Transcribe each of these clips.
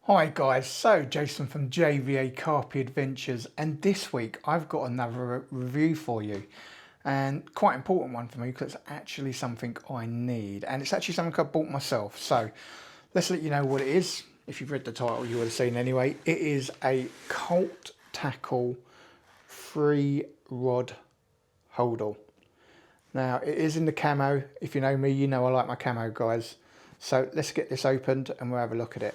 Hi guys, so Jason from JVA Carpi Adventures, and this week I've got another review for you, and quite an important one for me because it's actually something I need, and it's actually something I bought myself. So let's let you know what it is. If you've read the title you would have seen anyway. It is a Colt Tackle 3-rod Holdall. Now it is in the camo. If you know me, you know I like my camo, guys. So let's get this opened and we'll have a look at it.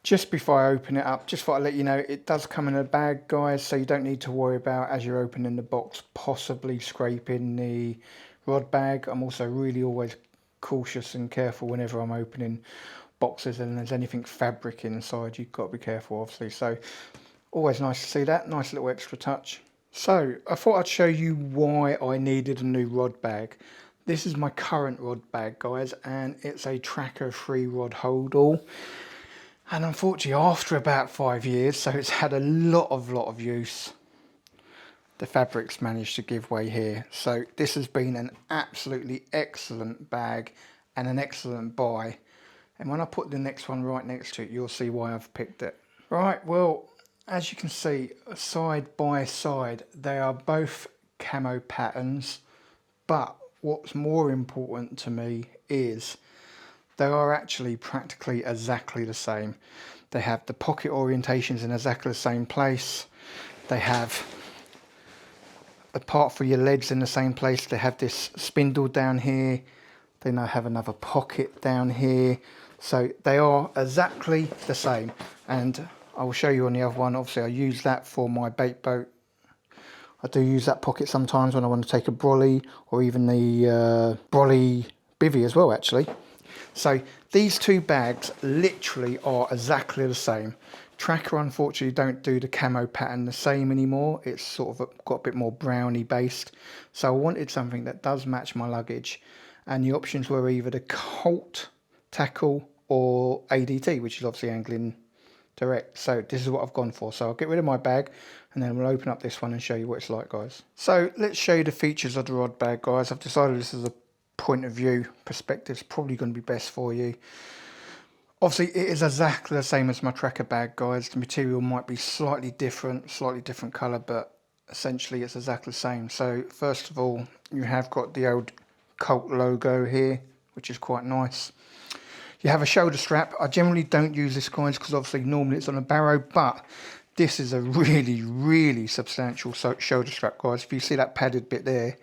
Just before I open it up, just thought I'd let you know it does come in a bag, guys, so you don't need to worry about, as you're opening the box, possibly scraping the rod bag. I'm also really always cautious and careful whenever I'm opening boxes and there's anything fabric inside. You've got to be careful, obviously. So always nice to see that, nice little extra touch. So I thought I'd show you why I needed a new rod bag. This is my current rod bag, guys, and it's a Trakker 3-rod Holdall. And unfortunately, after about 5 years, so it's had a lot of use, the fabric's managed to give way here. So this has been an absolutely excellent bag and an excellent buy. And when I put the next one right next to it, you'll see why I've picked it. Right, well, as you can see, side by side, they are both camo patterns. But what's more important to me is they are actually practically exactly the same. They have the pocket orientations in exactly the same place. They have a part for your legs in the same place. They have this spindle down here. They now have another pocket down here. So they are exactly the same. And I will show you on the other one. Obviously I use that for my bait boat. I do use that pocket sometimes when I want to take a brolly, or even the brolly bivvy as well, actually. So these two bags literally are exactly the same. Trakker unfortunately don't do the camo pattern the same anymore. It's sort of got a bit more browny based. So I wanted something that does match my luggage. And the options were either the Colt Tackle or ADT, which is obviously angling direct. So this is what I've gone for. So I'll get rid of my bag and then we'll open up this one and show you what it's like, guys. So let's show you the features of the rod bag, guys. I've decided this is a point of view perspective is probably going to be best for you. Obviously it is exactly the same as my Trakker bag, guys. The material might be slightly different colour, but essentially it's exactly the same. So first of all, you have got the old Colt logo here, which is quite nice. You have a shoulder strap. I generally don't use this, guys, because obviously normally it's on a barrow, but this is a really substantial shoulder strap, guys. If you see that padded bit there,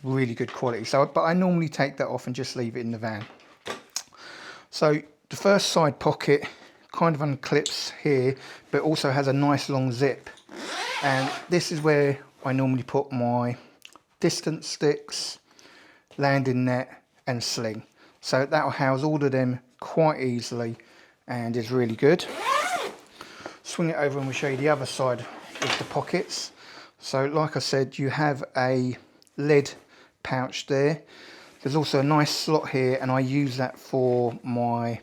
really good quality. So but I normally take that off and just leave it in the van. So the first side pocket kind of unclips here, but also has a nice long zip, and this is where I normally put my distance sticks, landing net and sling. So that will house all of them quite easily and is really good. Swing it over and we'll show you the other side of the pockets. So like I said, you have a lead pouch there. There's also a nice slot here, and I use that for my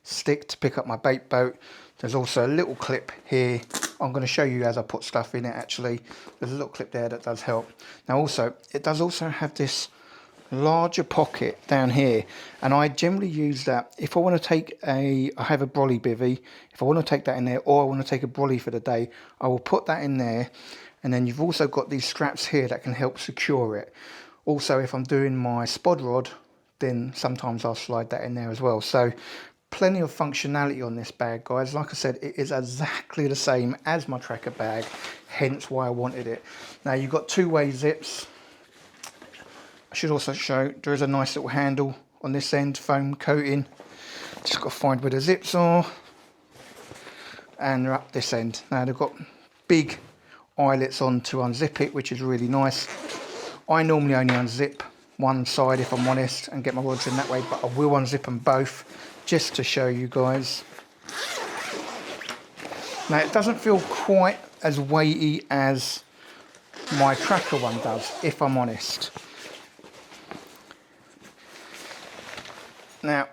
stick to pick up my bait boat. There's also a little clip here. I'm going to show you as I put stuff in it. Actually, there's a little clip there that does help. Now also, it does also have this larger pocket down here, and I generally use that if I want to take I have a brolly bivvy. If I want to take that in there, or I want to take a brolly for the day, I will put that in there. And then you've also got these straps here that can help secure it. Also, if I'm doing my spod rod, then sometimes I'll slide that in there as well. So plenty of functionality on this bag, guys. Like I said, it is exactly the same as my Trakker bag, hence why I wanted it. Now you've got two-way zips. I should also show there is a nice little handle on this end, foam coating. Just got to find where the zips are, and they're up this end. Now they've got big eyelets on to unzip it, which is really nice. I normally only unzip one side if I'm honest and get my rods in that way, but I will unzip them both just to show you guys. Now it doesn't feel quite as weighty as my Trakker one does, if I'm honest. Now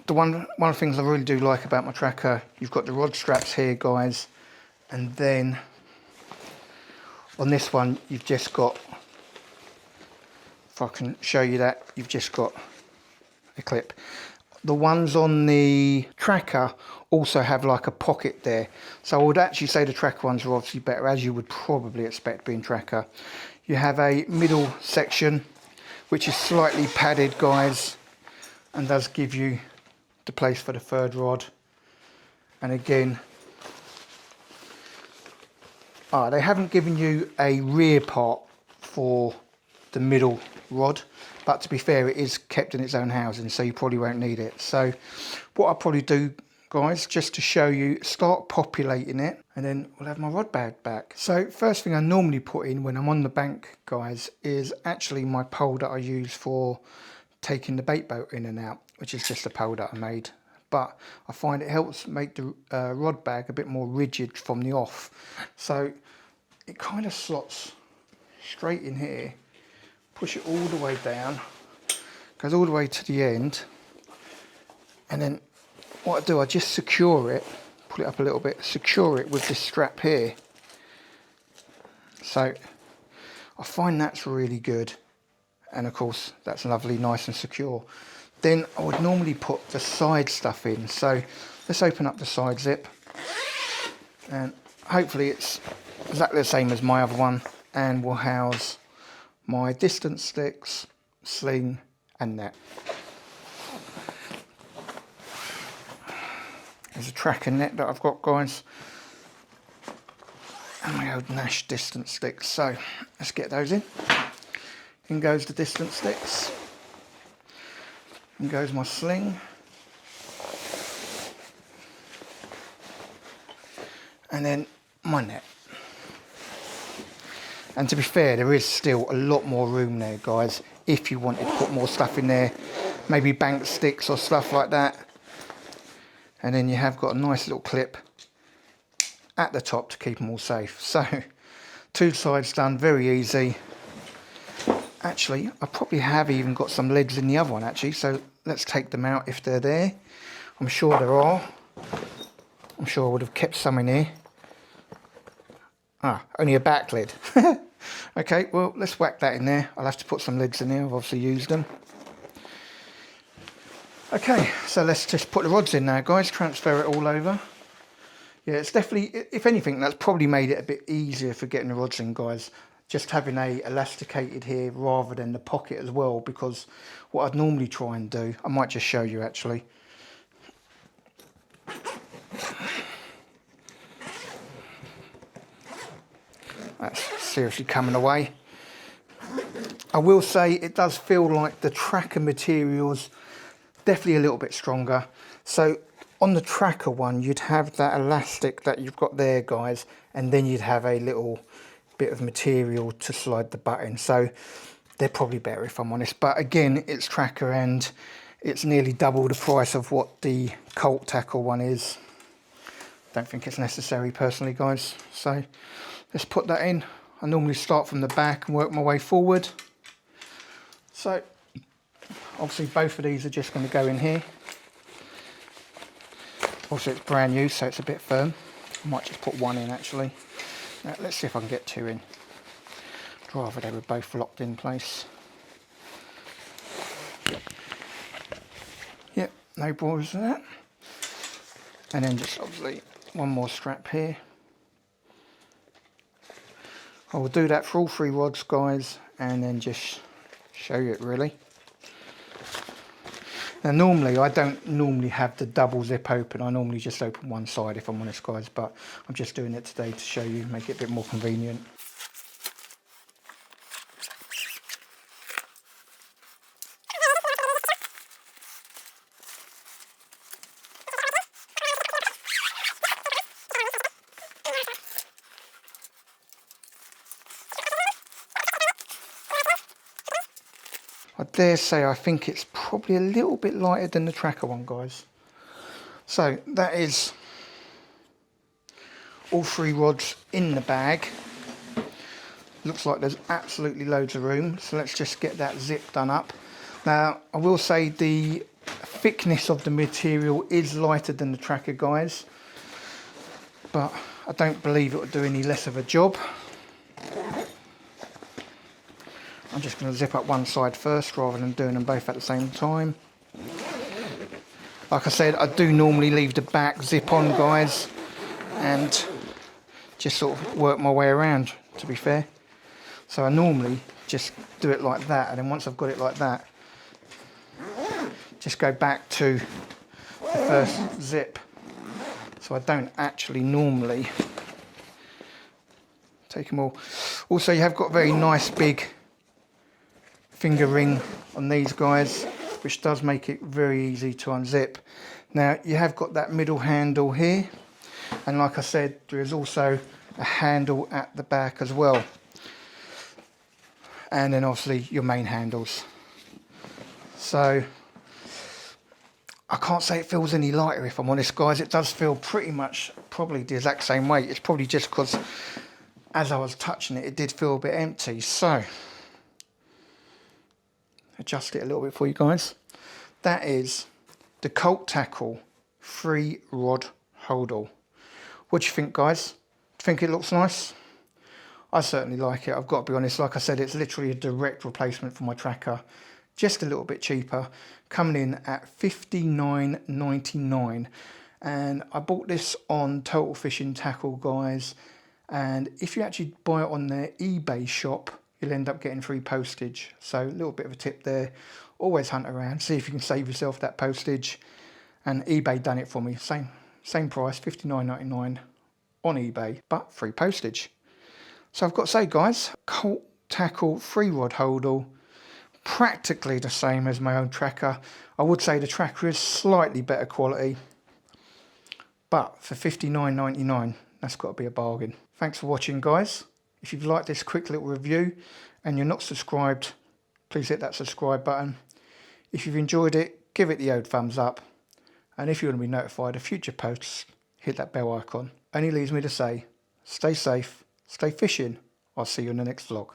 one of the things I really do like about my Trakker, you've got the rod straps here, guys, and then on this one you've just got, if I can show you that, you've just got a clip. the ones on the Trakker also have like a pocket there. So I would actually say the Trakker ones are obviously better, as you would probably expect being Trakker. You have a middle section which is slightly padded, guys, and does give you the place for the third rod. And again, they haven't given you a rear part for the middle rod, but to be fair, it is kept in its own housing, so you probably won't need it. So what I'll probably do, guys, just to show you, start populating it, and then we'll have my rod bag back. So first thing I normally put in when I'm on the bank, guys, is actually my pole that I use for taking the bait boat in and out, which is just a pole that I made. But I find it helps make the rod bag a bit more rigid from the off. So it kind of slots straight in here, push it all the way down, goes all the way to the end, and then what I do, I just secure it, pull it up a little bit, secure it with this strap here. So I find that's really good, and of course that's lovely, nice and secure. Then I would normally put the side stuff in. So let's open up the side zip, and hopefully it's exactly the same as my other one, and will house my distance sticks, sling and net. There's a Trakker net that I've got, guys, and my old Nash distance sticks. So let's get those in. In goes the distance sticks. In goes my sling. And then my net. And to be fair, there is still a lot more room there, guys, if you wanted to put more stuff in there, maybe bank sticks or stuff like that. And then you have got a nice little clip at the top to keep them all safe. So 2 sides done, very easy. Actually, I probably have even got some legs in the other one, actually, so let's take them out if they're there. I'm sure there are. I'm sure I would have kept some in here. Only a back lid. Okay, well, let's whack that in there. I'll have to put some legs in there. I've obviously used them. Okay, so let's just put the rods in now, guys. Transfer it all over. Yeah, it's definitely, if anything, that's probably made it a bit easier for getting the rods in, guys. Just having a elasticated here rather than the pocket as well, because what I'd normally try and do, I might just show you actually. That's seriously coming away. I will say it does feel like the Trakker materials definitely a little bit stronger. So on the Trakker one, you'd have that elastic that you've got there, guys, and then you'd have a little bit of material to slide the butt in. So they're probably better, if I'm honest. But again, it's Trakker and it's nearly double the price of what the Colt tackle one is. Don't think it's necessary personally, guys. So let's put that in. I normally start from the back and work my way forward. So obviously both of these are just going to go in here. Also, it's brand new, so it's a bit firm. I might just put one in actually. Let's see if I can get 2 in. I'd rather they were both locked in place. Yep, no bores with that. And then just obviously one more strap here. I will do that for all 3 rods, guys, and then just show you it really. Now normally, I don't normally have the double zip open. I normally just open one side, if I'm honest, guys, but I'm just doing it today to show you, make it a bit more convenient. I dare say I think it's probably a little bit lighter than the Trakker one, guys. So that is all 3 rods in the bag. Looks like there's absolutely loads of room. So let's just get that zip done up. Now, I will say the thickness of the material is lighter than the Trakker, guys. But I don't believe it would do any less of a job. I'm just going to zip up one side first rather than doing them both at the same time. Like I said, I do normally leave the back zip on, guys, and just sort of work my way around, to be fair. So I normally just do it like that, and then once I've got it like that, just go back to the first zip. So I don't actually normally take them all. Also, you have got a very nice big finger ring on these guys, which does make it very easy to unzip. Now, you have got that middle handle here, and like I said, there is also a handle at the back as well. And then obviously your main handles. So I can't say it feels any lighter, if I'm honest, guys. It does feel pretty much probably the exact same weight. It's probably just because as I was touching it, it did feel a bit empty. So adjust it a little bit for you guys. That is the Colt Tackle 3-rod Holdall. What do you think, guys? Think it looks nice? I certainly like it. I've got to be honest. Like I said, it's literally a direct replacement for my Trakker, just a little bit cheaper, coming in at $59.99. And I bought this on Total Fishing Tackle, guys. And if you actually buy it on their eBay shop, you'll end up getting free postage. So a little bit of a tip there. Always hunt around, see if you can save yourself that postage. And eBay done it for me. Same price, $59.99 on eBay, but free postage. So I've got to say, guys, Colt Tackle 3-rod Holdall, practically the same as my own Trakker. I would say the Trakker is slightly better quality, but for $59.99, that's got to be a bargain. Thanks for watching, guys. If you've liked this quick little review and you're not subscribed, please hit that subscribe button. If you've enjoyed it, give it the old thumbs up. And if you want to be notified of future posts, hit that bell icon. Only leaves me to say, stay safe, stay fishing. I'll see you in the next vlog.